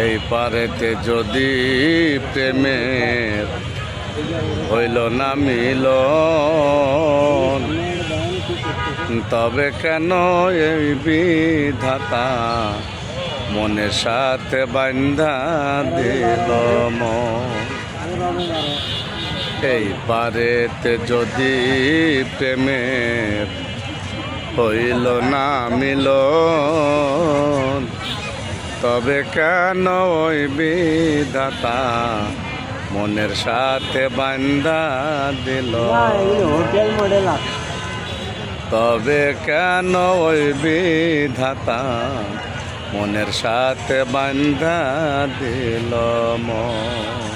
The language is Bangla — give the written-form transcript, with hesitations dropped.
এই পারেতে যদি প্রেমের হইল না মিলন, তবে কেন এই বিধাতা মনের সাথে বান্ধা দিল মন। এই পারেতে যদি প্রেমের হইল না মিলন, তবে কেন ওই বিধাতা মনের সাথে বান্ধা দিল। তবে কেন ওই বিধাতা মনের সাথে বান্ধা দিল মন।